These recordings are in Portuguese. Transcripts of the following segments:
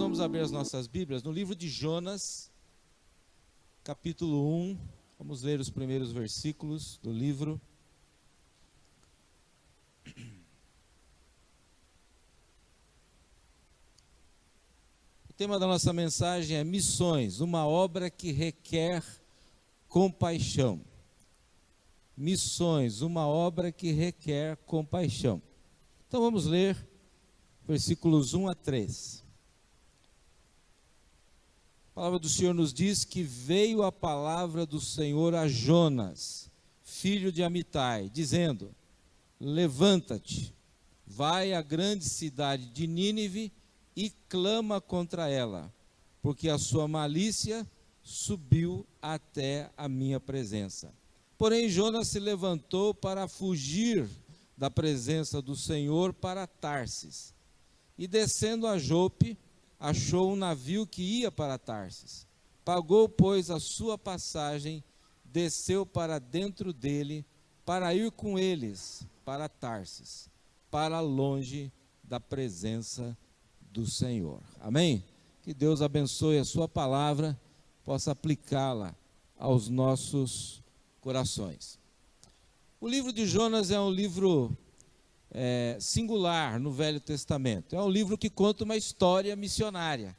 vamos abrir as nossas Bíblias no livro de Jonas, capítulo 1. Vamos ler os primeiros versículos do livro. O tema da nossa mensagem é Missões, uma obra que requer compaixão. Missões, uma obra que requer compaixão. Então vamos ler versículos 1 a 3. A palavra do Senhor nos diz que veio a palavra do Senhor a Jonas, filho de Amitai, dizendo: levanta-te, vai à grande cidade de Nínive e clama contra ela, porque a sua malícia subiu até a minha presença. Porém Jonas se levantou para fugir da presença do Senhor para Tarsis, e descendo a Jope, achou um navio que ia para Tarsis. Pagou, pois, a sua passagem, desceu para dentro dele, para ir com eles para Tarsis, para longe da presença do Senhor. Amém? Que Deus abençoe a sua palavra, possa aplicá-la aos nossos corações. O livro de Jonas é um livro singular no Velho Testamento. É um livro que conta uma história missionária.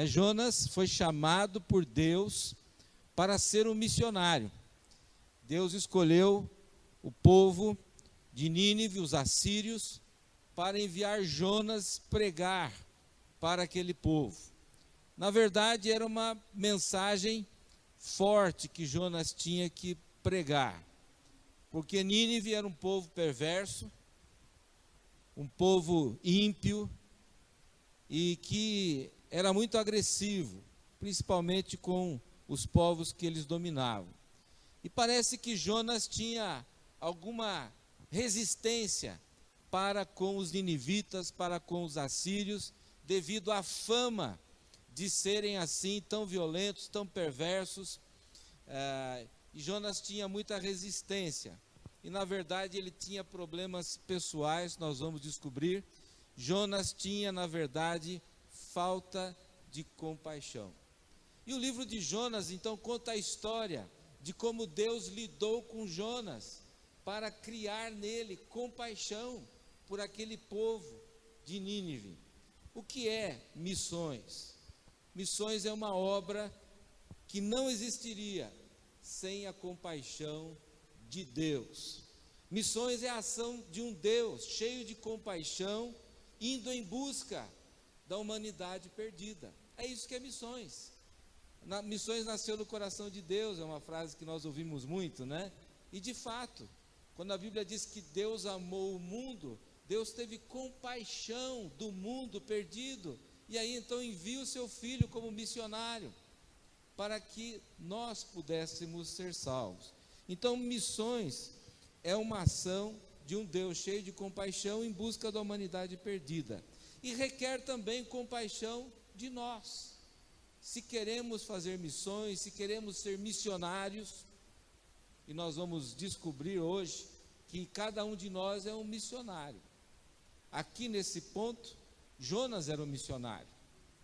Jonas foi chamado por Deus para ser um missionário. Deus escolheu o povo de Nínive, os assírios, para enviar Jonas pregar para aquele povo. Na verdade, era uma mensagem forte que Jonas tinha que pregar, porque Nínive era um povo perverso, um povo ímpio e que era muito agressivo, principalmente com os povos que eles dominavam. E parece que Jonas tinha alguma resistência para com os ninivitas, para com os assírios, devido à fama de serem assim tão violentos, tão perversos. E Jonas tinha muita resistência. E na verdade ele tinha problemas pessoais, nós vamos descobrir. Jonas tinha, na verdade, falta de compaixão. E o livro de Jonas, então, conta a história de como Deus lidou com Jonas para criar nele compaixão por aquele povo de Nínive. O que é missões? Missões é uma obra que não existiria sem a compaixão de Deus. Missões é a ação de um Deus cheio de compaixão, indo em busca da humanidade perdida. É isso que é missões. Missões nasceu no coração de Deus, é uma frase que nós ouvimos muito, né? E de fato, quando a Bíblia diz que Deus amou o mundo, Deus teve compaixão do mundo perdido, e aí então envia o seu Filho como missionário, para que nós pudéssemos ser salvos. Então missões é uma ação de um Deus cheio de compaixão em busca da humanidade perdida, e requer também compaixão de nós. Se queremos fazer missões, se queremos ser missionários, e nós vamos descobrir hoje que cada um de nós é um missionário. Aqui nesse ponto, Jonas era um missionário.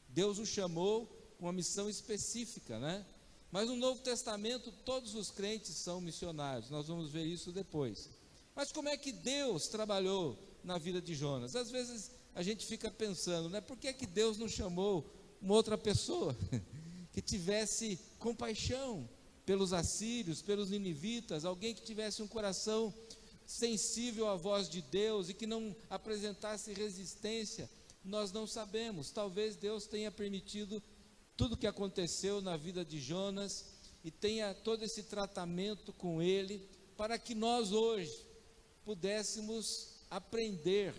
Deus o chamou com uma missão específica, né? Mas no Novo Testamento, todos os crentes são missionários. Nós vamos ver isso depois. Mas como é que Deus trabalhou na vida de Jonas? Às vezes a gente fica pensando, né? Por que que Deus não chamou uma outra pessoa que tivesse compaixão pelos assírios, pelos ninivitas, alguém que tivesse um coração sensível à voz de Deus e que não apresentasse resistência? Nós não sabemos. Talvez Deus tenha permitido tudo o que aconteceu na vida de Jonas e tenha todo esse tratamento com ele, para que nós hoje pudéssemos aprender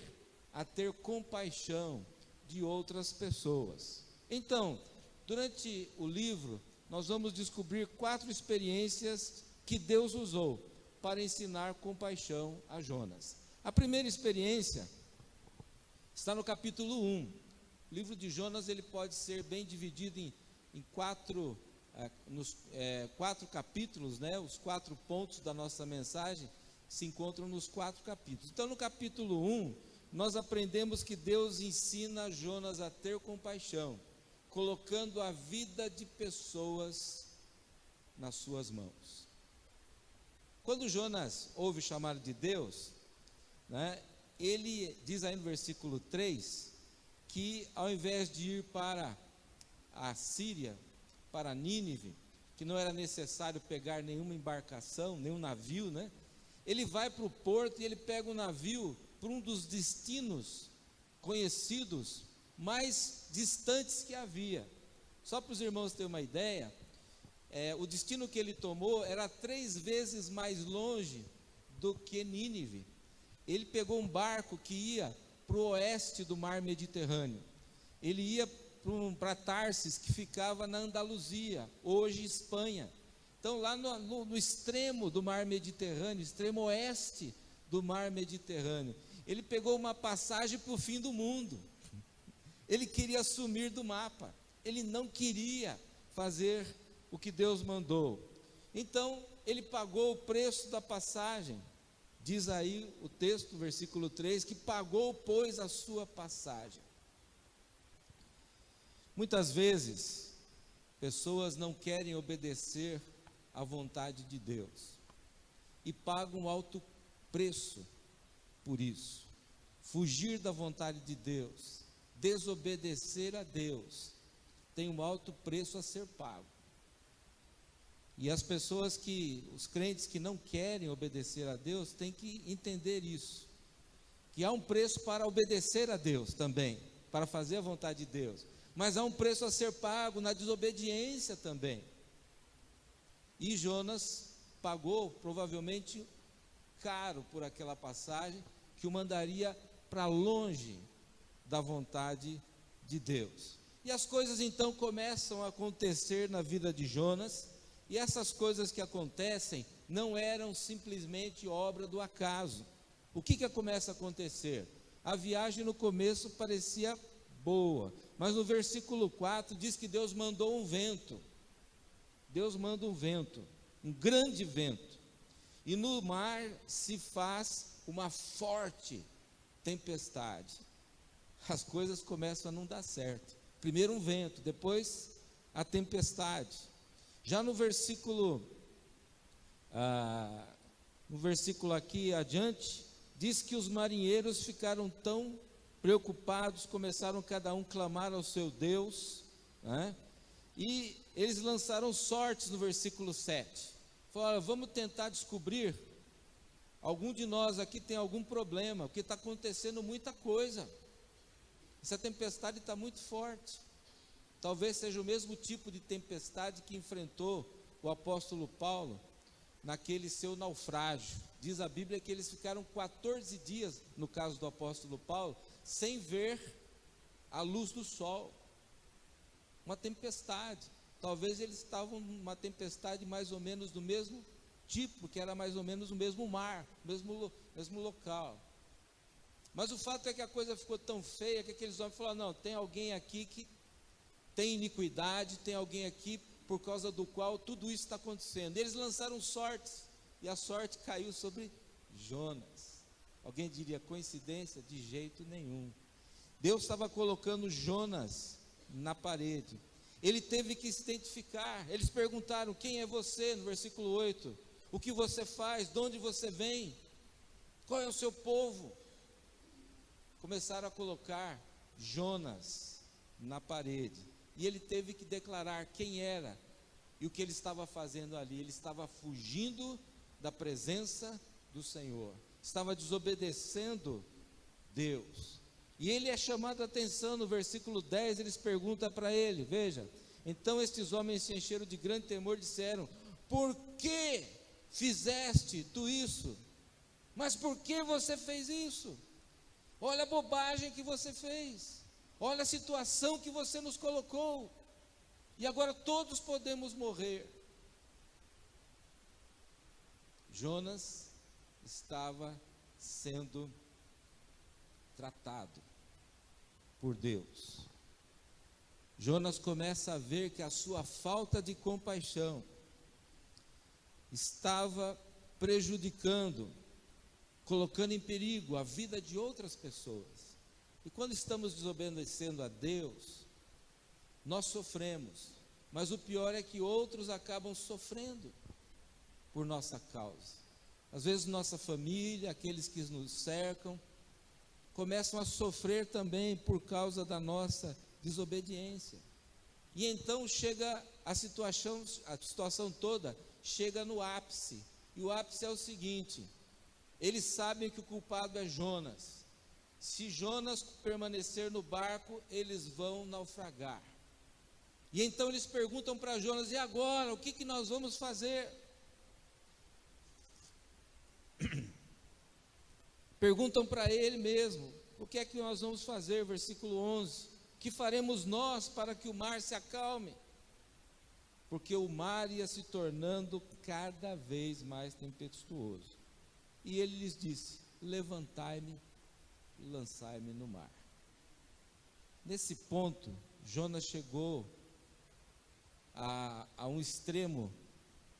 a ter compaixão de outras pessoas. Então, durante o livro, nós vamos descobrir 4 experiências que Deus usou para ensinar compaixão a Jonas. A primeira experiência está no capítulo 1. O livro de Jonas ele pode ser bem dividido em 4 capítulos, né? Os 4 pontos da nossa mensagem se encontram nos 4 capítulos. Então no capítulo 1, nós aprendemos que Deus ensina Jonas a ter compaixão, colocando a vida de pessoas nas suas mãos. Quando Jonas ouve o chamado de Deus, né, ele diz aí no versículo 3, que ao invés de ir para a Síria, para Nínive, que não era necessário pegar nenhuma embarcação, nenhum navio, né? Ele vai para o porto e ele pega um navio para um dos destinos conhecidos, mais distantes que havia. Só para os irmãos terem uma ideia, o destino que ele tomou era 3 vezes mais longe do que Nínive. Ele pegou um barco que ia para o oeste do mar Mediterrâneo. Ele ia para Tarsis, que ficava na Andaluzia, hoje Espanha. Então lá no extremo do mar Mediterrâneo, extremo oeste do mar Mediterrâneo, ele pegou uma passagem para o fim do mundo. Ele queria sumir do mapa, ele não queria fazer o que Deus mandou. Então ele pagou o preço da passagem. Diz aí o texto, versículo 3, que pagou, pois, a sua passagem. Muitas vezes, pessoas não querem obedecer à vontade de Deus e pagam alto preço por isso. Fugir da vontade de Deus, desobedecer a Deus, tem um alto preço a ser pago. E as pessoas os crentes que não querem obedecer a Deus, têm que entender isso, que há um preço para obedecer a Deus também, para fazer a vontade de Deus, mas há um preço a ser pago na desobediência também. E Jonas pagou provavelmente caro por aquela passagem, que o mandaria para longe da vontade de Deus. E as coisas então começam a acontecer na vida de Jonas. E essas coisas que acontecem não eram simplesmente obra do acaso. O que começa a acontecer? A viagem no começo parecia boa, mas no versículo 4 diz que Deus mandou um vento. Deus manda um vento, um grande vento, e no mar se faz uma forte tempestade. As coisas começam a não dar certo. Primeiro um vento, depois a tempestade. Já no versículo aqui adiante, diz que os marinheiros ficaram tão preocupados, começaram cada um a clamar ao seu Deus, né? E eles lançaram sortes no versículo 7. Falaram: vamos tentar descobrir, algum de nós aqui tem algum problema, porque está acontecendo muita coisa, essa tempestade está muito forte. Talvez seja o mesmo tipo de tempestade que enfrentou o apóstolo Paulo naquele seu naufrágio. Diz a Bíblia que eles ficaram 14 dias, no caso do apóstolo Paulo, sem ver a luz do sol. Uma tempestade. Talvez eles estavam numa tempestade mais ou menos do mesmo tipo, que era mais ou menos o mesmo mar, mesmo local. Mas o fato é que a coisa ficou tão feia que aqueles homens falaram: não, tem alguém aqui que tem iniquidade, tem alguém aqui por causa do qual tudo isso está acontecendo. Eles lançaram sortes, e a sorte caiu sobre Jonas. Alguém diria coincidência? De jeito nenhum. Deus estava colocando Jonas na parede. Ele teve que se identificar. Eles perguntaram: quem é você? No versículo 8. O que você faz? De onde você vem? Qual é o seu povo? Começaram a colocar Jonas na parede. E ele teve que declarar quem era e o que ele estava fazendo ali. Ele estava fugindo da presença do Senhor, estava desobedecendo Deus. E ele é chamado a atenção no versículo 10, eles perguntam para ele, veja: então estes homens se encheram de grande temor e disseram: por que fizeste tu isso? Mas por que você fez isso? Olha a bobagem que você fez. Olha a situação que você nos colocou, e agora todos podemos morrer. Jonas estava sendo tratado por Deus. Jonas começa a ver que a sua falta de compaixão estava prejudicando colocando em perigo a vida de outras pessoas. E quando estamos desobedecendo a Deus, nós sofremos, mas o pior é que outros acabam sofrendo por nossa causa. Às vezes nossa família, aqueles que nos cercam, começam a sofrer também por causa da nossa desobediência. E então chega a situação toda chega no ápice. E o ápice é o seguinte: eles sabem que o culpado é Jonas. Se Jonas permanecer no barco, eles vão naufragar. E então eles perguntam para Jonas: e agora? O que nós vamos fazer? Perguntam para ele mesmo: o que é que nós vamos fazer? Versículo 11: que faremos nós para que o mar se acalme? Porque o mar ia se tornando cada vez mais tempestuoso. E ele lhes disse: levantai-me e lançai-me no mar. Nesse ponto, Jonas chegou a um extremo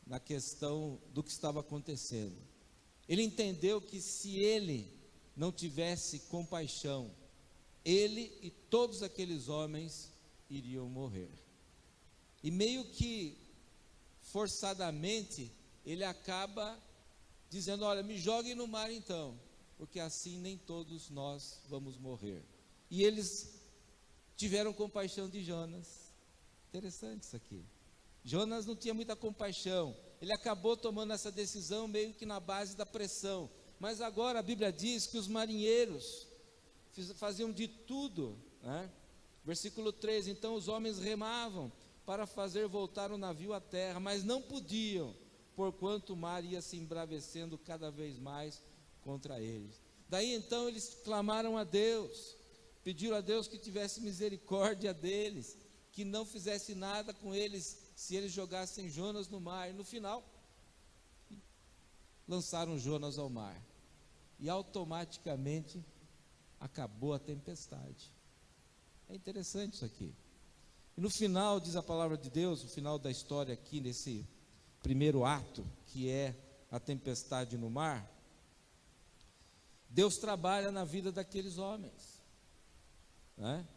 na questão do que estava acontecendo. Ele entendeu que se ele não tivesse compaixão, ele e todos aqueles homens iriam morrer. E meio que forçadamente ele acaba dizendo: olha, me joguem no mar então, porque assim nem todos nós vamos morrer. E eles tiveram compaixão de Jonas. Interessante isso aqui. Jonas não tinha muita compaixão, ele acabou tomando essa decisão meio que na base da pressão. Mas agora a Bíblia diz que os marinheiros faziam de tudo, né? Versículo 13: então os homens remavam para fazer voltar o navio à terra, mas não podiam, porquanto o mar ia se embravecendo cada vez mais contra eles. Daí então eles clamaram a Deus, pediram a Deus que tivesse misericórdia deles, que não fizesse nada com eles se eles jogassem Jonas no mar. E no final, lançaram Jonas ao mar, e automaticamente acabou a tempestade. É interessante isso aqui. E no final, diz a palavra de Deus, no final da história aqui, nesse primeiro ato, que é a tempestade no mar, Deus trabalha na vida daqueles homens, né?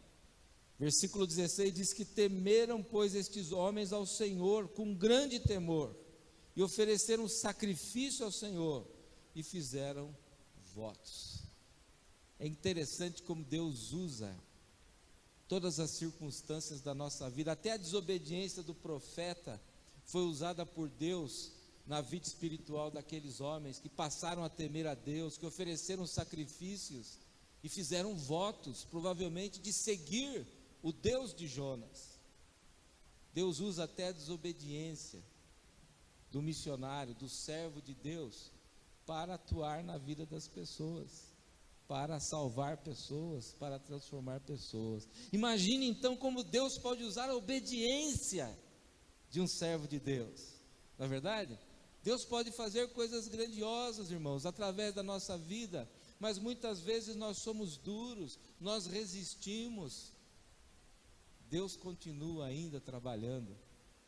Versículo 16 diz que temeram, pois, estes homens ao Senhor com grande temor, e ofereceram sacrifício ao Senhor, e fizeram votos. É interessante como Deus usa todas as circunstâncias da nossa vida. Até a desobediência do profeta foi usada por Deus na vida espiritual daqueles homens que passaram a temer a Deus, que ofereceram sacrifícios e fizeram votos, provavelmente de seguir o Deus de Jonas. Deus usa até a desobediência do missionário, do servo de Deus, para atuar na vida das pessoas, para salvar pessoas, para transformar pessoas. Imagine então como Deus pode usar a obediência de um servo de Deus. Não é verdade? Deus pode fazer coisas grandiosas, irmãos, através da nossa vida, mas muitas vezes nós somos duros, nós resistimos. Deus continua ainda trabalhando,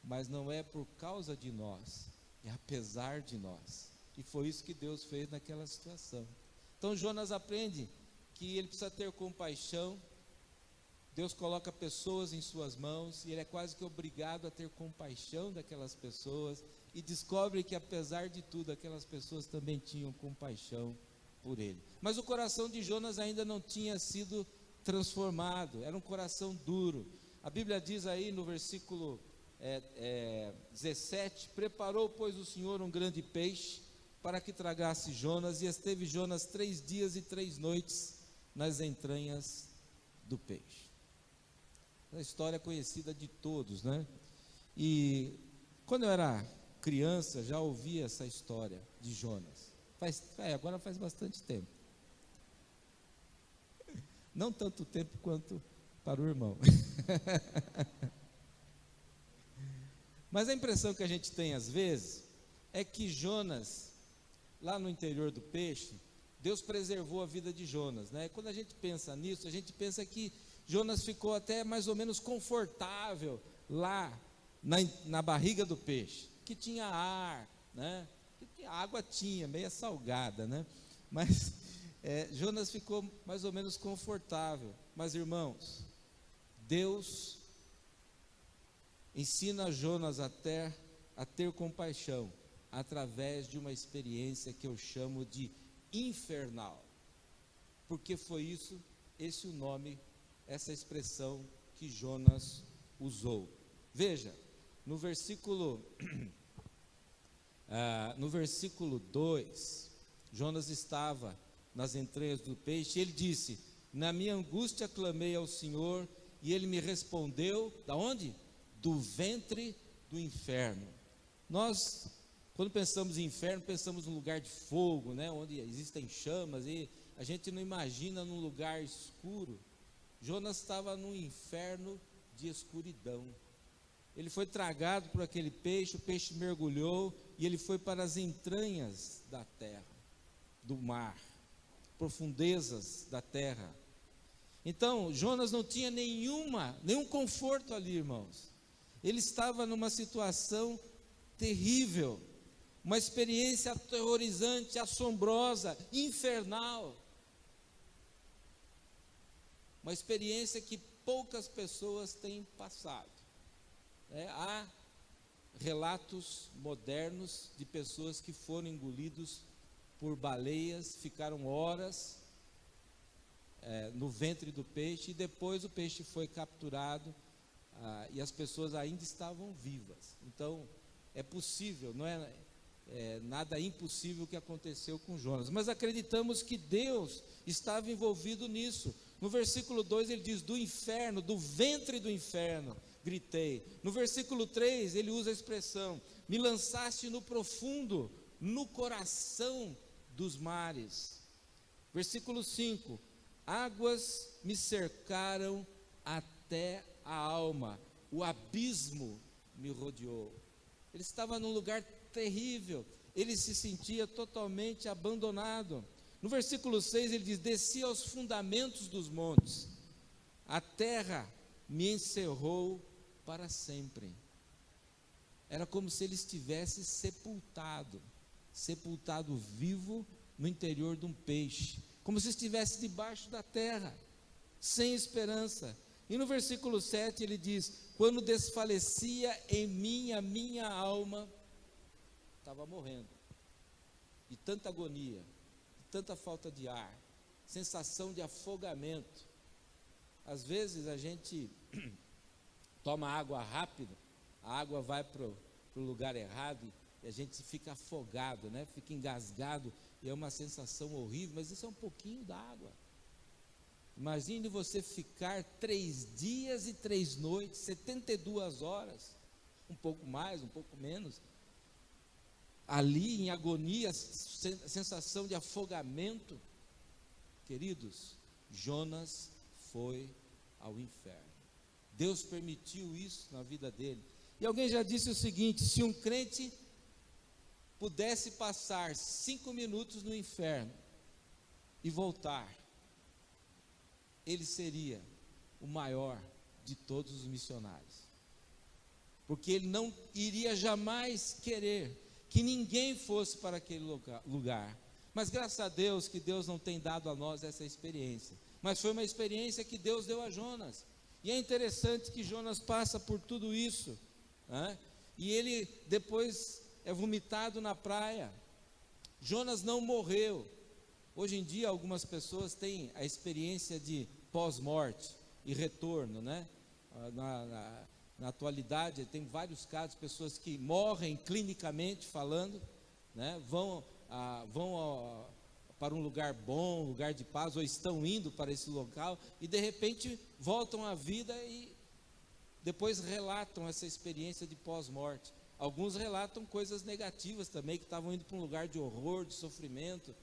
mas não é por causa de nós, é apesar de nós. E foi isso que Deus fez naquela situação. Então Jonas aprende que ele precisa ter compaixão. Deus coloca pessoas em suas mãos e ele é quase que obrigado a ter compaixão daquelas pessoas, e descobre que apesar de tudo aquelas pessoas também tinham compaixão por ele. Mas o coração de Jonas ainda não tinha sido transformado, era um coração duro. A Bíblia diz aí no versículo 17: preparou, pois, o Senhor um grande peixe para que tragasse Jonas, e esteve Jonas 3 dias e 3 noites nas entranhas do peixe. A história conhecida de todos, né? E quando eu era criança, já ouvi essa história de Jonas. Agora faz bastante tempo. Não tanto tempo quanto para o irmão. Mas a impressão que a gente tem às vezes é que Jonas, lá no interior do peixe, Deus preservou a vida de Jonas, né? Quando a gente pensa nisso, a gente pensa que Jonas ficou até mais ou menos confortável lá na barriga do peixe, que tinha ar, né? Que a água tinha, meia salgada, né? Mas Jonas ficou mais ou menos confortável. Mas, irmãos, Deus ensina Jonas a ter compaixão através de uma experiência que eu chamo de infernal. Porque foi esse o nome, essa expressão que Jonas usou. Veja, no versículo 2, Jonas estava nas entranhas do peixe, e ele disse: na minha angústia clamei ao Senhor, e ele me respondeu, da onde? Do ventre do inferno. Nós, quando pensamos em inferno, pensamos num lugar de fogo, né, onde existem chamas, e a gente não imagina num lugar escuro. Jonas estava num inferno de escuridão. Ele foi tragado por aquele peixe, o peixe mergulhou, e ele foi para as entranhas da terra, do mar, profundezas da terra. Então, Jonas não tinha nenhum conforto ali, irmãos. Ele estava numa situação terrível, uma experiência aterrorizante, assombrosa, infernal. Uma experiência que poucas pessoas têm passado. Há relatos modernos de pessoas que foram engolidos por baleias, ficaram horas no ventre do peixe, e depois o peixe foi capturado, e as pessoas ainda estavam vivas. Então, é possível, não é nada impossível que aconteceu com Jonas, mas acreditamos que Deus estava envolvido nisso. No versículo 2 ele diz: do inferno, do ventre do inferno, gritei. No versículo 3 ele usa a expressão: me lançaste no profundo, no coração dos mares. Versículo 5: águas me cercaram até a alma, o abismo me rodeou. Ele estava num lugar terrível, ele se sentia totalmente abandonado. No versículo 6 ele diz: desci aos fundamentos dos montes, a terra me encerrou para sempre. Era como se ele estivesse sepultado vivo no interior de um peixe, como se estivesse debaixo da terra, sem esperança. E no versículo 7 ele diz: quando desfalecia em mim a minha alma, estava morrendo, de tanta agonia, de tanta falta de ar, sensação de afogamento. Às vezes a gente toma água rápido, a água vai para o lugar errado, e a gente fica afogado, né? Fica engasgado, e é uma sensação horrível, mas isso é um pouquinho da água. Imagine você ficar 3 dias e 3 noites, 72 horas, um pouco mais, um pouco menos, ali em agonia, sensação de afogamento. Queridos, Jonas foi ao inferno. Deus permitiu isso na vida dele. E alguém já disse o seguinte: se um crente pudesse passar 5 minutos no inferno e voltar, ele seria o maior de todos os missionários, porque ele não iria jamais querer que ninguém fosse para aquele lugar. Mas graças a Deus que Deus não tem dado a nós essa experiência, mas foi uma experiência que Deus deu a Jonas. E é interessante que Jonas passa por tudo isso, né? E ele depois é vomitado na praia. Jonas não morreu. Hoje em dia algumas pessoas têm a experiência de pós-morte e retorno, né? Na atualidade tem vários casos, pessoas que morrem clinicamente falando, né? Vão para um lugar bom, um lugar de paz, ou estão indo para esse local, e de repente voltam à vida e depois relatam essa experiência de pós-morte. Alguns relatam coisas negativas também, que estavam indo para um lugar de horror, de sofrimento.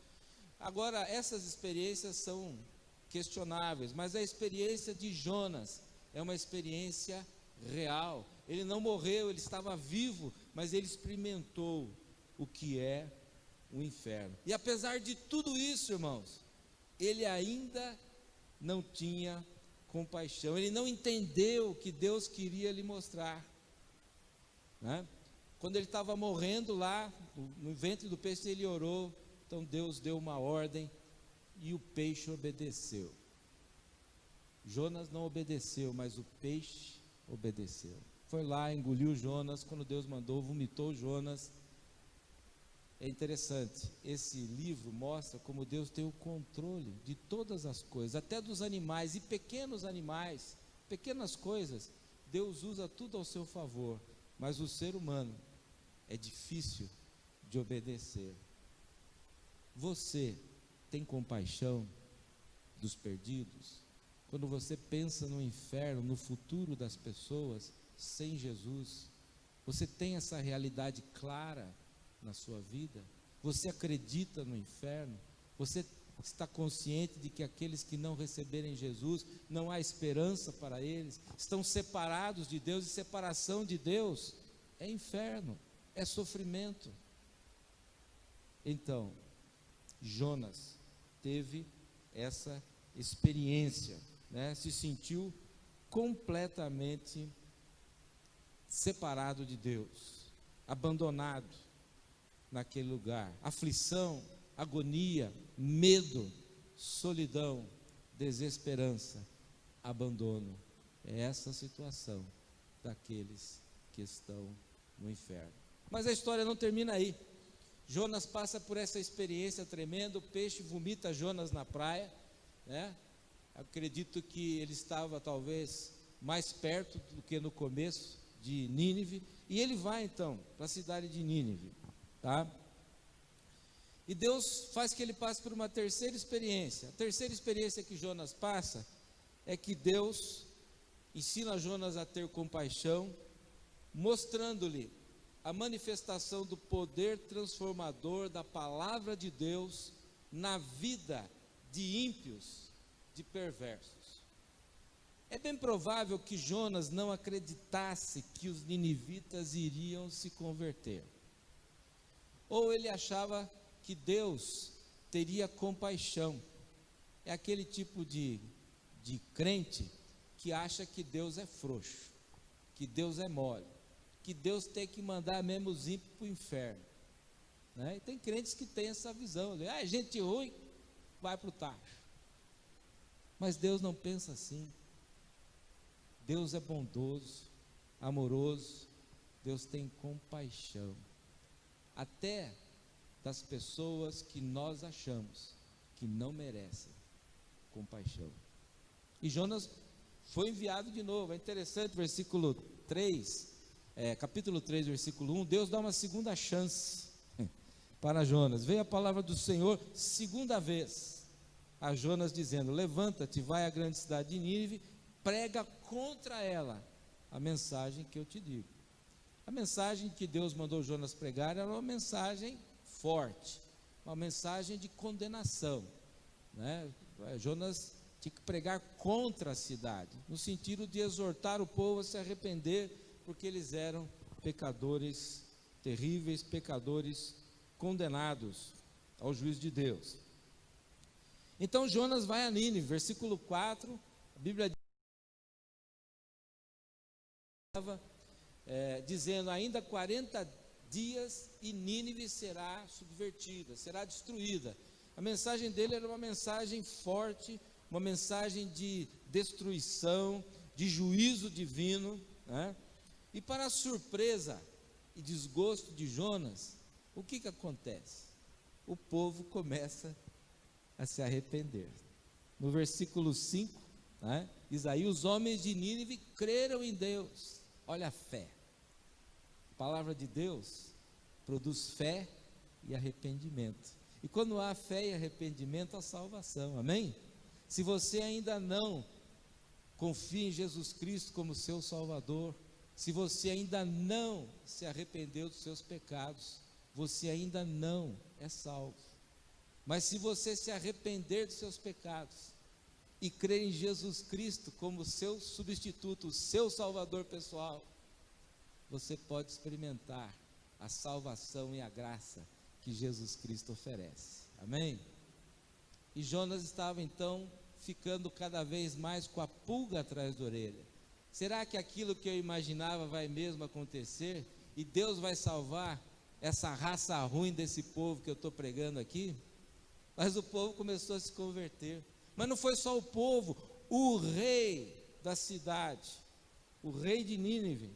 Agora, essas experiências são questionáveis, mas a experiência de Jonas é uma experiência real. Ele não morreu, ele estava vivo, mas ele experimentou o que é o inferno. E apesar de tudo isso, irmãos, ele ainda não tinha compaixão, ele não entendeu o que Deus queria lhe mostrar, né? Quando ele estava morrendo lá no ventre do peixe, ele orou: Então Deus deu uma ordem e o peixe obedeceu. Jonas não obedeceu, mas o peixe obedeceu. Foi lá, engoliu Jonas, quando Deus mandou, vomitou Jonas. É interessante, esse livro mostra como Deus tem o controle de todas as coisas, até dos animais, e pequenos animais, pequenas coisas, Deus usa tudo ao seu favor, mas o ser humano é difícil de obedecer. Você tem compaixão dos perdidos? Quando você pensa no inferno, no futuro das pessoas sem Jesus, você tem essa realidade clara na sua vida? Você acredita no inferno? Você está consciente de que aqueles que não receberem Jesus, não há esperança para eles, estão separados de Deus, e separação de Deus é inferno, é sofrimento. Então, Jonas teve essa experiência, né? Se sentiu completamente separado de Deus, abandonado naquele lugar. Aflição, agonia, medo, solidão, desesperança, abandono. É essa a situação daqueles que estão no inferno. Mas a história não termina aí. Jonas passa por essa experiência tremenda, o peixe vomita Jonas na praia, né? Acredito que ele estava talvez mais perto do que no começo de Nínive, e ele vai então para a cidade de Nínive, tá? E Deus faz que ele passe por uma terceira experiência. A terceira experiência que Jonas passa é que Deus ensina Jonas a ter compaixão, mostrando-lhe a manifestação do poder transformador da palavra de Deus na vida de ímpios, de perversos. É bem provável que Jonas não acreditasse que os ninivitas iriam se converter. Ou ele achava que Deus teria compaixão. É aquele tipo de crente que acha que Deus é frouxo, que Deus é mole, que Deus tem que mandar mesmo os ímpios para o inferno, né? E tem crentes que têm essa visão, gente ruim vai para o tacho. Mas Deus não pensa assim. Deus é bondoso, amoroso, Deus tem compaixão, até das pessoas que nós achamos que não merecem compaixão. E Jonas foi enviado de novo. É interessante, versículo 3, capítulo 3, versículo 1, Deus dá uma segunda chance para Jonas. Veio a palavra do Senhor segunda vez a Jonas dizendo: levanta-te, vai à grande cidade de Nínive, prega contra ela a mensagem que eu te digo. A mensagem que Deus mandou Jonas pregar era uma mensagem forte, uma mensagem de condenação, né? Jonas tinha que pregar contra a cidade, no sentido de exortar o povo a se arrepender, porque eles eram pecadores terríveis, pecadores condenados ao juízo de Deus. Então Jonas vai a Nínive, versículo 4, a Bíblia diz, dizendo: ainda 40 dias e Nínive será subvertida, será destruída. A mensagem dele era uma mensagem forte, uma mensagem de destruição, de juízo divino, né? E para a surpresa e desgosto de Jonas, o que acontece? O povo começa a se arrepender. No versículo 5, né, diz aí: os homens de Nínive creram em Deus. Olha a fé. A palavra de Deus produz fé e arrependimento. E quando há fé e arrependimento, há salvação, amém? Se você ainda não confia em Jesus Cristo como seu Salvador, se você ainda não se arrependeu dos seus pecados, você ainda não é salvo. Mas se você se arrepender dos seus pecados e crer em Jesus Cristo como seu substituto, seu Salvador pessoal, você pode experimentar a salvação e a graça que Jesus Cristo oferece, amém? E Jonas estava então ficando cada vez mais com a pulga atrás da orelha. Será que aquilo que eu imaginava vai mesmo acontecer? E Deus vai salvar essa raça ruim desse povo que eu estou pregando aqui. Mas o povo começou a se converter. Mas não foi só o povo, o rei da cidade, o rei de Nínive,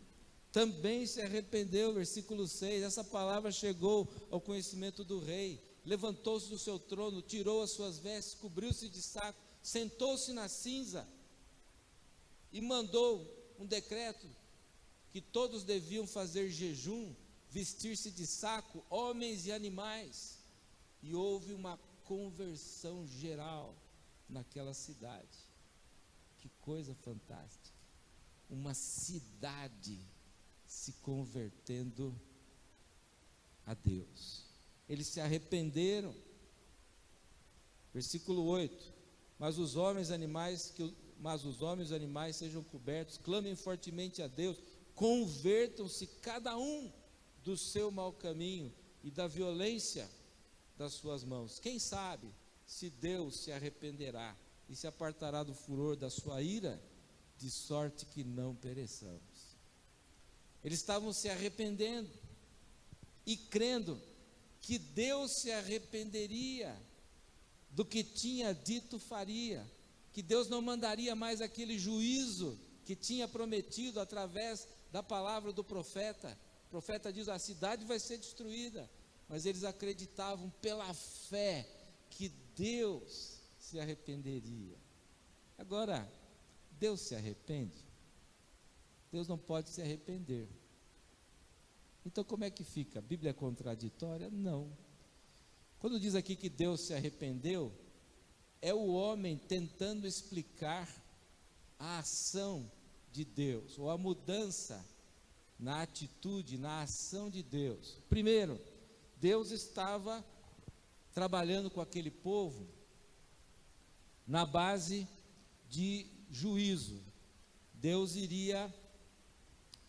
também se arrependeu. Versículo 6, essa palavra chegou ao conhecimento do rei. Levantou-se do seu trono, tirou as suas vestes, cobriu-se de saco, sentou-se na cinza e mandou um decreto que todos deviam fazer jejum, vestir-se de saco, homens e animais. E houve uma conversão geral naquela cidade. Que coisa fantástica! Uma cidade se convertendo a Deus. Eles se arrependeram. Versículo 8: mas os homens e animais sejam cobertos, clamem fortemente a Deus, convertam-se cada um do seu mau caminho e da violência das suas mãos. Quem sabe se Deus se arrependerá e se apartará do furor da sua ira, de sorte que não pereçamos. Eles estavam se arrependendo e crendo que Deus se arrependeria do que tinha dito faria, que Deus não mandaria mais aquele juízo que tinha prometido através da palavra do profeta. O profeta diz: a cidade vai ser destruída, mas eles acreditavam pela fé que Deus se arrependeria. Agora, Deus se arrepende? Deus não pode se arrepender. Então como é que fica? A Bíblia é contraditória? Não. Quando diz aqui que Deus se arrependeu, é o homem tentando explicar a ação de Deus, ou a mudança na atitude, na ação de Deus. Primeiro, Deus estava trabalhando com aquele povo na base de juízo. Deus iria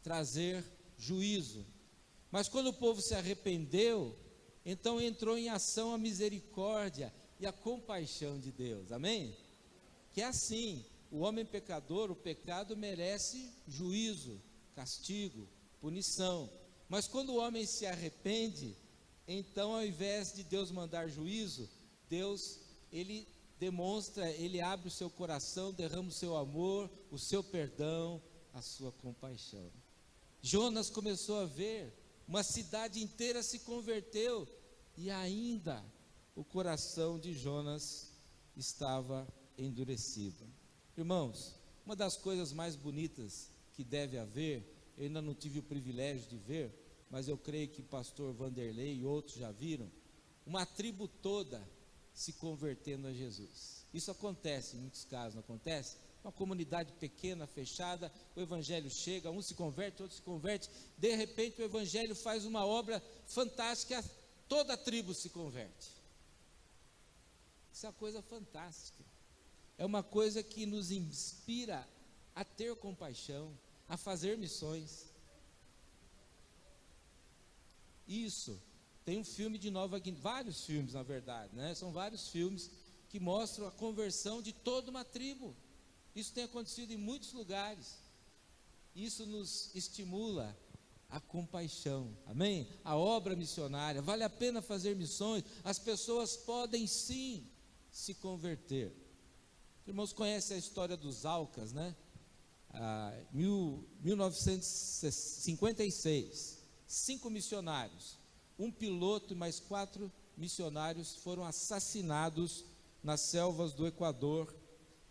trazer juízo. Mas quando o povo se arrependeu, então entrou em ação a misericórdia e a compaixão de Deus. Amém? Que é assim, o homem pecador, o pecado merece juízo, castigo, punição. Mas quando o homem se arrepende, então ao invés de Deus mandar juízo, Deus, ele demonstra, ele abre o seu coração, derrama o seu amor, o seu perdão, a sua compaixão. Jonas começou a ver, uma cidade inteira se converteu, e ainda o coração de Jonas estava endurecido. Irmãos, uma das coisas mais bonitas que deve haver, eu ainda não tive o privilégio de ver, mas eu creio que o pastor Vanderlei e outros já viram, uma tribo toda se convertendo a Jesus. Isso acontece em muitos casos, não acontece? Uma comunidade pequena, fechada, o evangelho chega, um se converte, outro se converte, de repente o evangelho faz uma obra fantástica, toda a tribo se converte. Isso é uma coisa fantástica, é uma coisa que nos inspira a ter compaixão, a fazer missões. Isso, tem um filme de Nova Guiné, vários filmes na verdade, né? São vários filmes que mostram a conversão de toda uma tribo. Isso tem acontecido em muitos lugares. Isso nos estimula a compaixão, amém? A obra missionária, vale a pena fazer missões, as pessoas podem sim se converter. Irmãos, conhecem a história dos Aucas, né? 1956, 5 missionários, um piloto e mais 4 missionários foram assassinados nas selvas do Equador,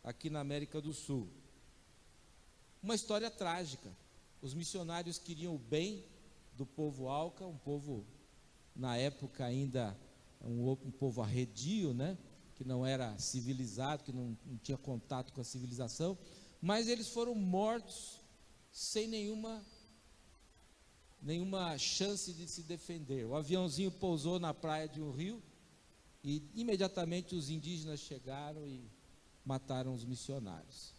aqui na América do Sul. Uma história trágica. Os missionários queriam o bem do povo Auca, um povo, na época ainda, um povo arredio, né? Que não era civilizado, que não tinha contato com a civilização, mas eles foram mortos sem nenhuma chance de se defender. O aviãozinho pousou na praia de um rio e imediatamente os indígenas chegaram e mataram os missionários.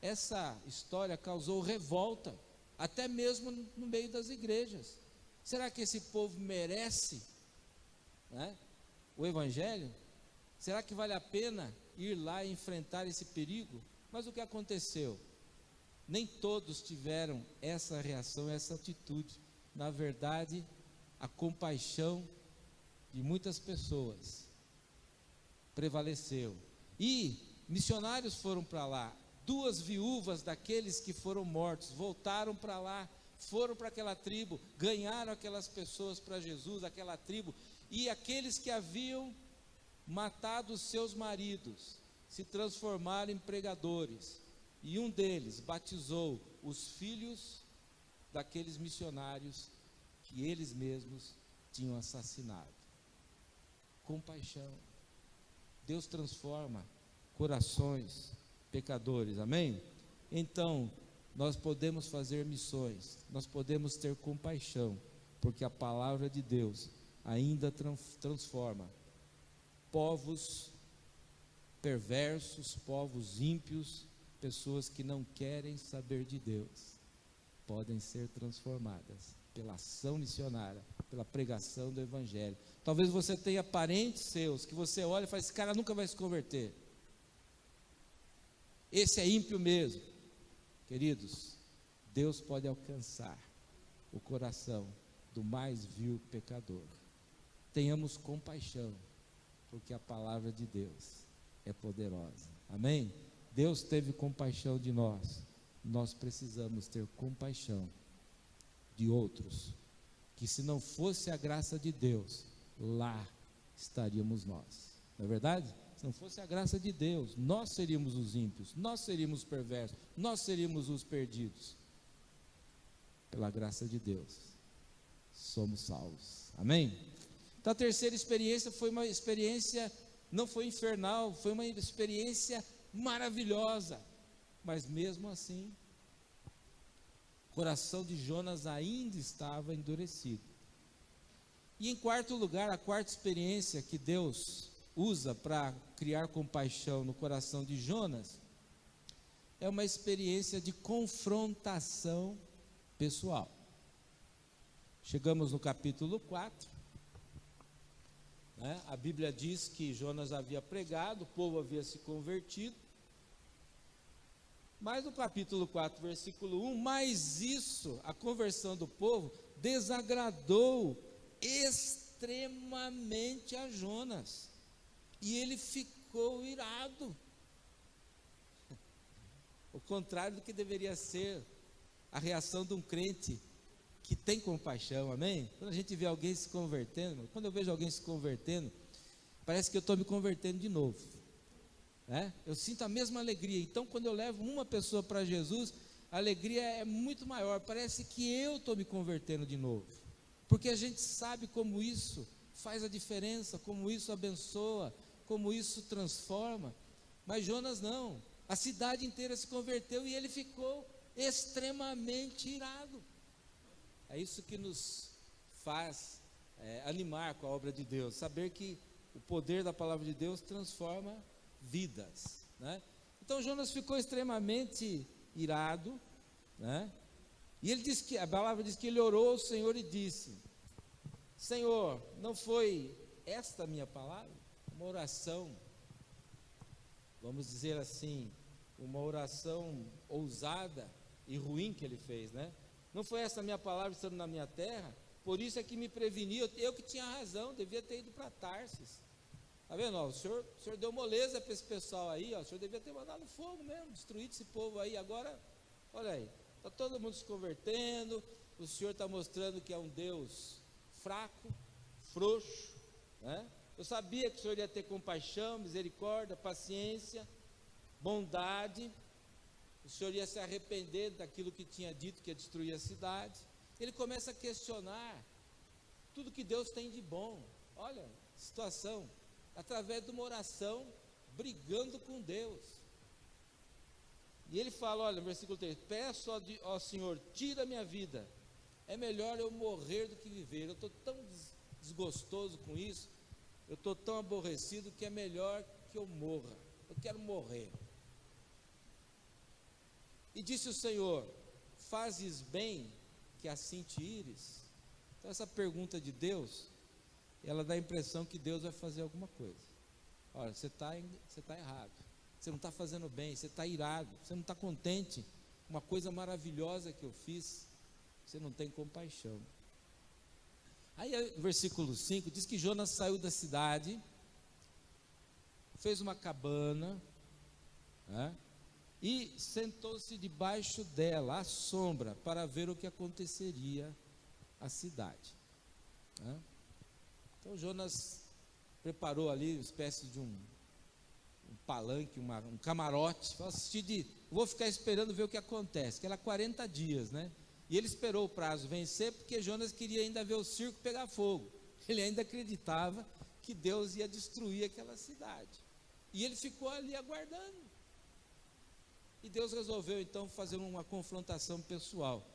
Essa história causou revolta, até mesmo no meio das igrejas. Será que esse povo merece, né, o evangelho? Será que vale a pena ir lá e enfrentar esse perigo? Mas o que aconteceu? Nem todos tiveram essa reação, essa atitude. Na verdade, a compaixão de muitas pessoas prevaleceu. E missionários foram para lá. 2 viúvas daqueles que foram mortos voltaram para lá, foram para aquela tribo, ganharam aquelas pessoas para Jesus, aquela tribo. E aqueles que haviam matado os seus maridos se transformaram em pregadores. E um deles batizou os filhos daqueles missionários que eles mesmos tinham assassinado. Compaixão. Deus transforma corações pecadores, amém? Então, nós podemos fazer missões, nós podemos ter compaixão, porque a palavra de Deus ainda transforma povos perversos, povos ímpios, pessoas que não querem saber de Deus, podem ser transformadas pela ação missionária, pela pregação do Evangelho. Talvez você tenha parentes seus, que você olha e fala, esse cara nunca vai se converter, esse é ímpio mesmo. Queridos, Deus pode alcançar o coração do mais vil pecador. Tenhamos compaixão, porque a palavra de Deus é poderosa, amém? Deus teve compaixão de nós, nós precisamos ter compaixão de outros, que se não fosse a graça de Deus, lá estaríamos nós, não é verdade? Se não fosse a graça de Deus, nós seríamos os ímpios, nós seríamos os perversos, nós seríamos os perdidos. Pela graça de Deus, somos salvos, amém? Então a terceira experiência foi uma experiência, não foi infernal, foi uma experiência maravilhosa, mas mesmo assim, o coração de Jonas ainda estava endurecido. E em quarto lugar, a quarta experiência que Deus usa para criar compaixão no coração de Jonas, é uma experiência de confrontação pessoal. Chegamos no capítulo 4, né? A Bíblia diz que Jonas havia pregado, o povo havia se convertido, mas no capítulo 4, versículo 1, mas isso, a conversão do povo, desagradou extremamente a Jonas, e ele ficou irado, o contrário do que deveria ser a reação de um crente que tem compaixão, amém? Quando a gente vê alguém se convertendo, quando eu vejo alguém se convertendo, parece que eu estou me convertendo de novo, né? Eu sinto a mesma alegria. Então quando eu levo uma pessoa para Jesus, a alegria é muito maior, parece que eu estou me convertendo de novo, porque a gente sabe como isso faz a diferença, como isso abençoa, como isso transforma. Mas Jonas não, a cidade inteira se converteu e ele ficou extremamente irado. É isso que nos faz animar com a obra de Deus, saber que o poder da palavra de Deus transforma vidas, né? Então Jonas ficou extremamente irado, né? E ele diz que, a palavra diz que ele orou ao Senhor e disse: Senhor, não foi esta a minha palavra? Uma oração, vamos dizer assim, uma oração ousada e ruim que ele fez, né? Não foi essa a minha palavra estando na minha terra? Por isso é que me preveni, eu que tinha razão, devia ter ido para Tarsis. Está vendo? Ó, o senhor deu moleza para esse pessoal aí, ó, o senhor devia ter mandado fogo mesmo, destruído esse povo aí. Agora, olha aí, está todo mundo se convertendo, o senhor está mostrando que é um Deus fraco, frouxo, né? Eu sabia que o senhor ia ter compaixão, misericórdia, paciência, bondade, o senhor ia se arrepender daquilo que tinha dito que ia destruir a cidade. Ele começa a questionar tudo que Deus tem de bom. Olha, situação, através de uma oração, brigando com Deus. E ele fala, olha, no versículo 3, peço ao Senhor, tira a minha vida, é melhor eu morrer do que viver. Eu estou tão desgostoso com isso, eu estou tão aborrecido que é melhor que eu morra, eu quero morrer. E disse o Senhor, fazes bem que assim te ires? Então essa pergunta de Deus, ela dá a impressão que Deus vai fazer alguma coisa. Olha, você está errado, você não está fazendo bem, você está irado, você não está contente, uma coisa maravilhosa que eu fiz, você não tem compaixão. Aí, no versículo 5, diz que Jonas saiu da cidade, fez uma cabana, né, e sentou-se debaixo dela, à sombra, para ver o que aconteceria à cidade. Né? Então Jonas preparou ali uma espécie de um palanque, um camarote, falou assim, vou ficar esperando ver o que acontece, que era 40 dias, né? E ele esperou o prazo vencer, porque Jonas queria ainda ver o circo pegar fogo. Ele ainda acreditava que Deus ia destruir aquela cidade. E ele ficou ali aguardando. E Deus resolveu então fazer uma confrontação pessoal.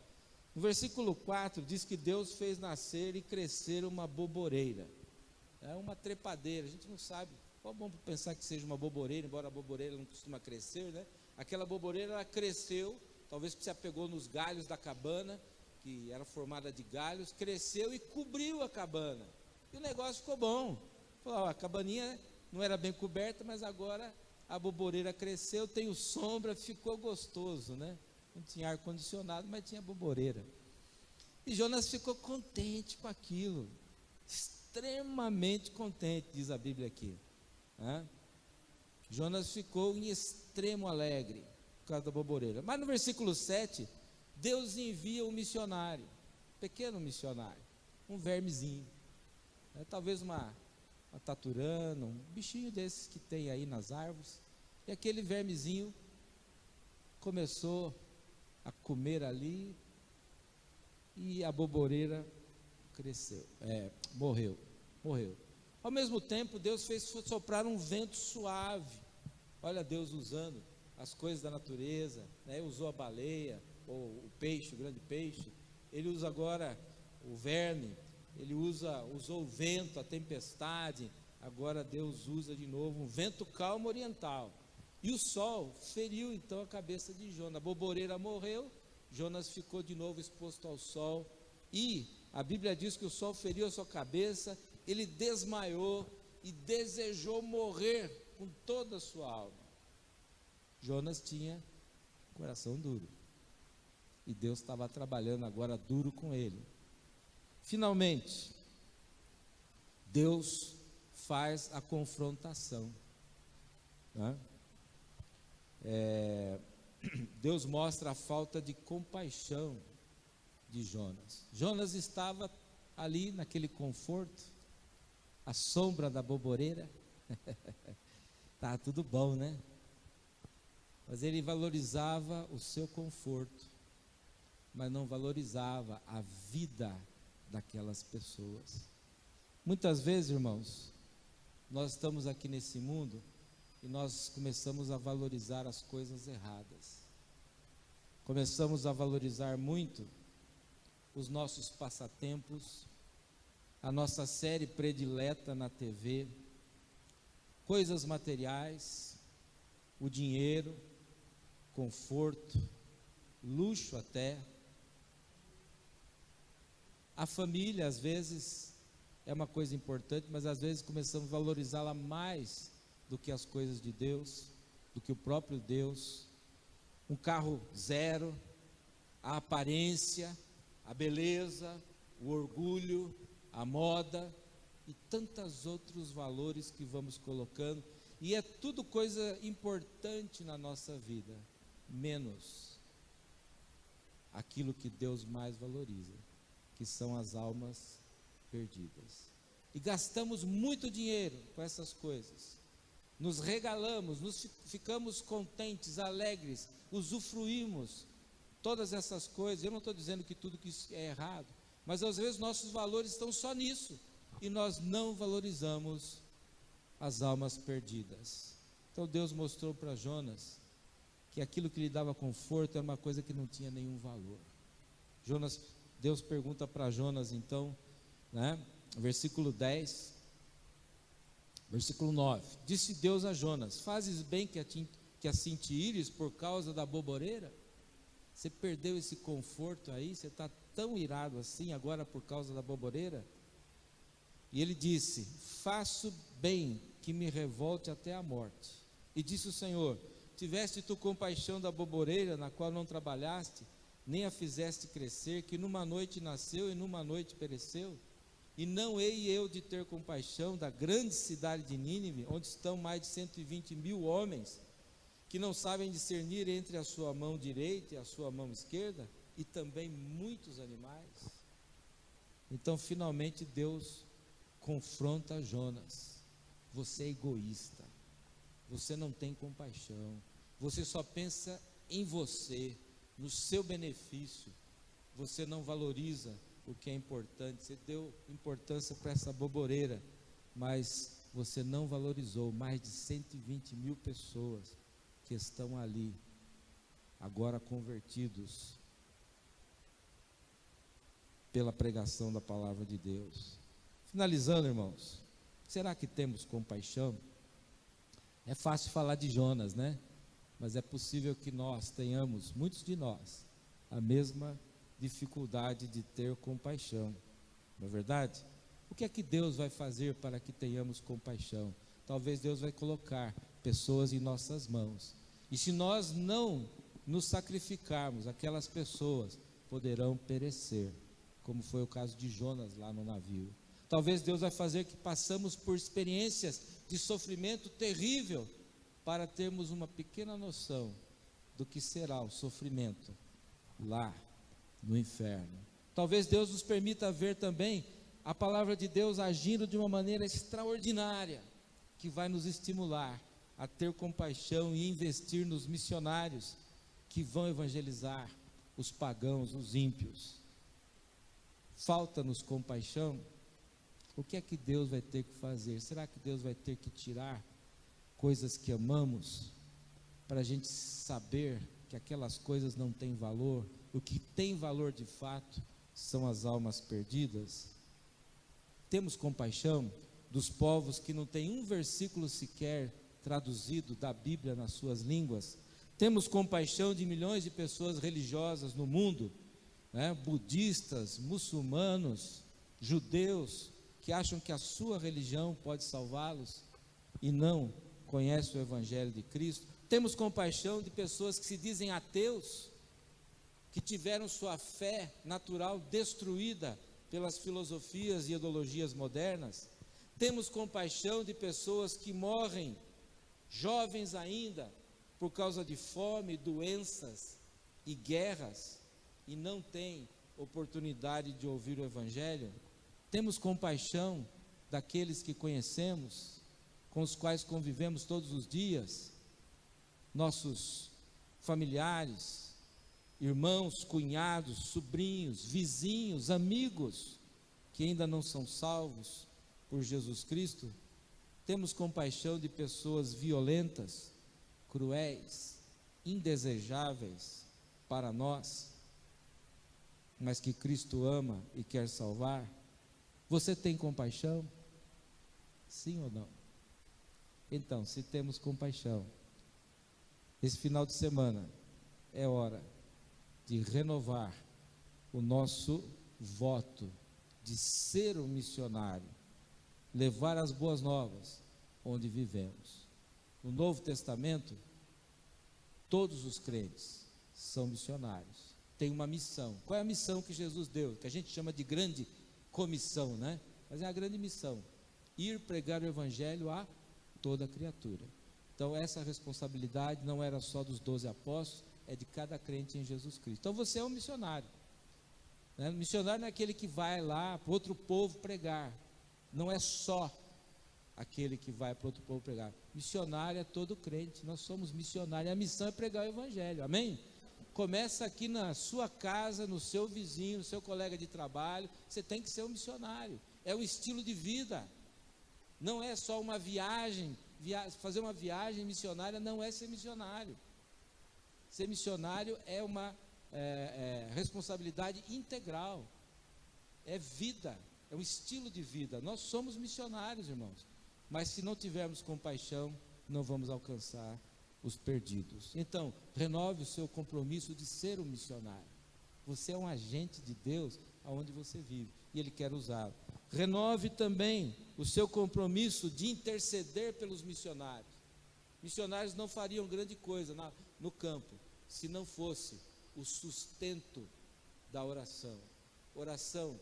No versículo 4 diz que Deus fez nascer e crescer uma boboreira. É uma trepadeira, a gente não sabe. Qual bom pensar que seja uma boboreira, embora a boboreira não costuma crescer, né? Aquela boboreira, ela cresceu, talvez se apegou nos galhos da cabana, que era formada de galhos, cresceu e cobriu a cabana. E o negócio ficou bom. Falou, a cabaninha não era bem coberta, mas agora a boboreira cresceu, tem sombra, ficou gostoso, né? Não tinha ar-condicionado, mas tinha boboreira. E Jonas ficou contente com aquilo, extremamente contente, diz a Bíblia aqui. Jonas ficou em extremo alegre por causa da boboreira. Mas no versículo 7, Deus envia um missionário, pequeno missionário, um vermezinho, talvez uma taturana, um bichinho desses que tem aí nas árvores. E aquele vermezinho começou a comer ali e a boboreira cresceu, morreu. Ao mesmo tempo, Deus fez soprar um vento suave. Olha Deus usando as coisas da natureza, né? Usou a baleia, ou o peixe, o grande peixe. Ele usa agora o verme, ele usou o vento, a tempestade. Agora Deus usa de novo um vento calmo oriental. E o sol feriu então a cabeça de Jonas. A boboreira morreu, Jonas ficou de novo exposto ao sol. E a Bíblia diz que o sol feriu a sua cabeça, ele desmaiou e desejou morrer com toda a sua alma. Jonas tinha coração duro. E Deus estava trabalhando agora duro com ele. Finalmente, Deus faz a confrontação. Né? Deus mostra a falta de compaixão de Jonas. Jonas estava ali naquele conforto, à sombra da boboreira. Tá tudo bom, né? Mas ele valorizava o seu conforto, mas não valorizava a vida daquelas pessoas. Muitas vezes, irmãos, nós estamos aqui nesse mundo e nós começamos a valorizar as coisas erradas. Começamos a valorizar muito os nossos passatempos, a nossa série predileta na TV, coisas materiais, o dinheiro, conforto, luxo até. A família, às vezes, é uma coisa importante, mas às vezes começamos a valorizá-la mais do que as coisas de Deus, do que o próprio Deus. Um carro zero, a aparência, a beleza, o orgulho, a moda e tantos outros valores que vamos colocando, e é tudo coisa importante na nossa vida, menos aquilo que Deus mais valoriza, que são as almas perdidas. E gastamos muito dinheiro com essas coisas, nos regalamos, ficamos contentes, alegres, usufruímos todas essas coisas. Eu não estou dizendo que tudo que isso é errado, mas às vezes nossos valores estão só nisso, e nós não valorizamos as almas perdidas. Então Deus mostrou para Jonas que aquilo que lhe dava conforto era uma coisa que não tinha nenhum valor. Deus pergunta para Jonas então, né, versículo 10, versículo 9, disse Deus a Jonas: fazes bem que assim te ires por causa da boboreira? Você perdeu esse conforto aí, você está tão irado assim agora por causa da boboreira? E ele disse: faço bem que me revolte até a morte. E disse o Senhor: tiveste tu compaixão da boboreira, na qual não trabalhaste, nem a fizeste crescer, que numa noite nasceu e numa noite pereceu? E não hei eu de ter compaixão da grande cidade de Nínive, onde estão mais de 120.000 homens, que não sabem discernir entre a sua mão direita e a sua mão esquerda, e também muitos animais. Então, finalmente, Deus confronta Jonas. Você é egoísta, você não tem compaixão, você só pensa em você, no seu benefício, você não valoriza o que é importante, você deu importância para essa boboreira, mas você não valorizou mais de 120.000 pessoas que estão ali, agora convertidos pela pregação da palavra de Deus. Finalizando, irmãos, será que temos compaixão? É fácil falar de Jonas, né? Mas é possível que nós tenhamos, muitos de nós, a mesma dificuldade de ter compaixão, não é verdade? O que é que Deus vai fazer para que tenhamos compaixão? Talvez Deus vai colocar pessoas em nossas mãos, e se nós não nos sacrificarmos, aquelas pessoas poderão perecer, como foi o caso de Jonas lá no navio. Talvez Deus vai fazer que passamos por experiências de sofrimento terrível, para termos uma pequena noção do que será o sofrimento lá no inferno. Talvez Deus nos permita ver também a palavra de Deus agindo de uma maneira extraordinária, que vai nos estimular a ter compaixão e investir nos missionários que vão evangelizar os pagãos, os ímpios. Falta-nos compaixão? O que é que Deus vai ter que fazer? Será que Deus vai ter que tirar coisas que amamos, para a gente saber que aquelas coisas não têm valor? O que tem valor de fato são as almas perdidas. Temos compaixão dos povos que não têm um versículo sequer traduzido da Bíblia nas suas línguas. Temos compaixão de milhões de pessoas religiosas no mundo, né? Budistas, muçulmanos, judeus, que acham que a sua religião pode salvá-los e não conhecem o Evangelho de Cristo. Temos compaixão de pessoas que se dizem ateus, que tiveram sua fé natural destruída pelas filosofias e ideologias modernas. Temos compaixão de pessoas que morrem, jovens ainda, por causa de fome, doenças e guerras, e não têm oportunidade de ouvir o Evangelho. Temos compaixão daqueles que conhecemos, com os quais convivemos todos os dias, nossos familiares, irmãos, cunhados, sobrinhos, vizinhos, amigos, que ainda não são salvos por Jesus Cristo. Temos compaixão de pessoas violentas, cruéis, indesejáveis para nós, mas que Cristo ama e quer salvar. Você tem compaixão? Sim ou não? Então, se temos compaixão, esse final de semana é hora de renovar o nosso voto de ser um missionário, levar as boas novas onde vivemos. No Novo Testamento, todos os crentes são missionários, tem uma missão. Qual é a missão que Jesus deu? Que a gente chama de grande comissão, né? Mas é a grande missão: ir pregar o Evangelho a toda criatura. Então essa responsabilidade não era só dos 12 apóstolos, é de cada crente em Jesus Cristo. Então você é um missionário, né? Missionário não é aquele que vai lá para outro povo pregar, não é só aquele que vai para outro povo pregar. Missionário é todo crente, nós somos missionários, a missão é pregar o Evangelho, amém? Começa aqui na sua casa, no seu vizinho, no seu colega de trabalho. Você tem que ser um missionário, é um estilo de vida, não é só uma viagem. Fazer uma viagem missionária não é ser missionário. Ser missionário é uma responsabilidade integral, é vida, é um estilo de vida. Nós somos missionários, irmãos, mas se não tivermos compaixão, não vamos alcançar os perdidos. Então, renove o seu compromisso de ser um missionário. Você é um agente de Deus aonde você vive, e Ele quer usá-lo. Renove também o seu compromisso de interceder pelos missionários. Missionários não fariam grande coisa no campo, se não fosse o sustento da oração. Oração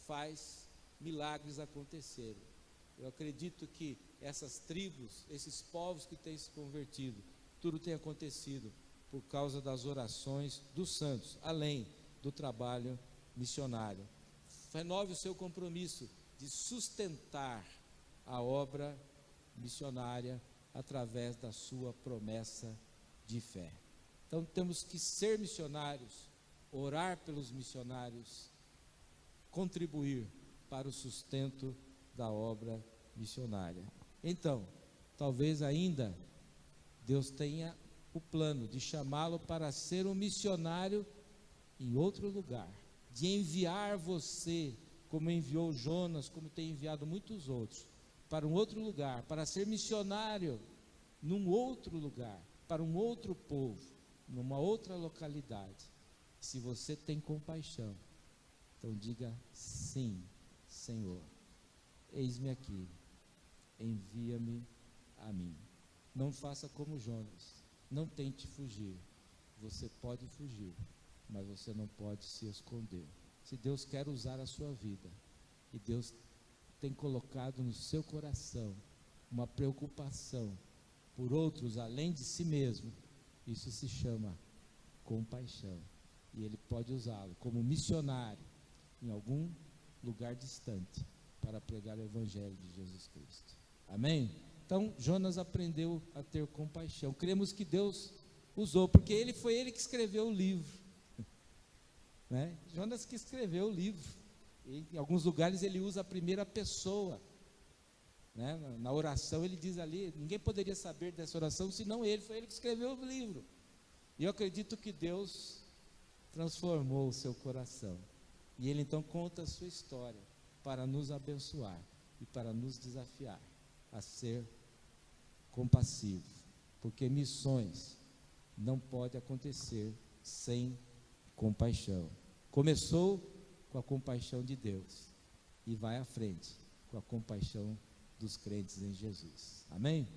faz milagres aconteceram. Eu acredito que essas tribos, esses povos que têm se convertido, tudo tem acontecido por causa das orações dos santos, além do trabalho missionário. Renove o seu compromisso de sustentar a obra missionária através da sua promessa de fé. Então temos que ser missionários, orar pelos missionários, contribuir para o sustento da obra missionária. Então, talvez ainda Deus tenha o plano de chamá-lo para ser um missionário em outro lugar, de enviar você, como enviou Jonas, como tem enviado muitos outros, para um outro lugar, para ser missionário num outro lugar, para um outro povo, numa outra localidade. Se você tem compaixão, então diga: sim, Senhor, eis-me aqui, envia-me a mim. Não faça como Jonas, não tente fugir. Você pode fugir, mas você não pode se esconder. Se Deus quer usar a sua vida, e Deus tem colocado no seu coração uma preocupação por outros além de si mesmo, isso se chama compaixão, e Ele pode usá-lo como missionário em algum lugar distante para pregar o Evangelho de Jesus Cristo. Amém? Então Jonas aprendeu a ter compaixão. Cremos que Deus usou, porque foi ele que escreveu o livro, né? Jonas que escreveu o livro. E em alguns lugares ele usa a primeira pessoa, né? Na oração ele diz ali, ninguém poderia saber dessa oração senão ele, foi ele que escreveu o livro. E eu acredito que Deus transformou o seu coração, e ele então conta a sua história para nos abençoar e para nos desafiar a ser compassivo, porque missões não pode acontecer sem compaixão. Começou com a compaixão de Deus e vai à frente com a compaixão dos crentes em Jesus. Amém?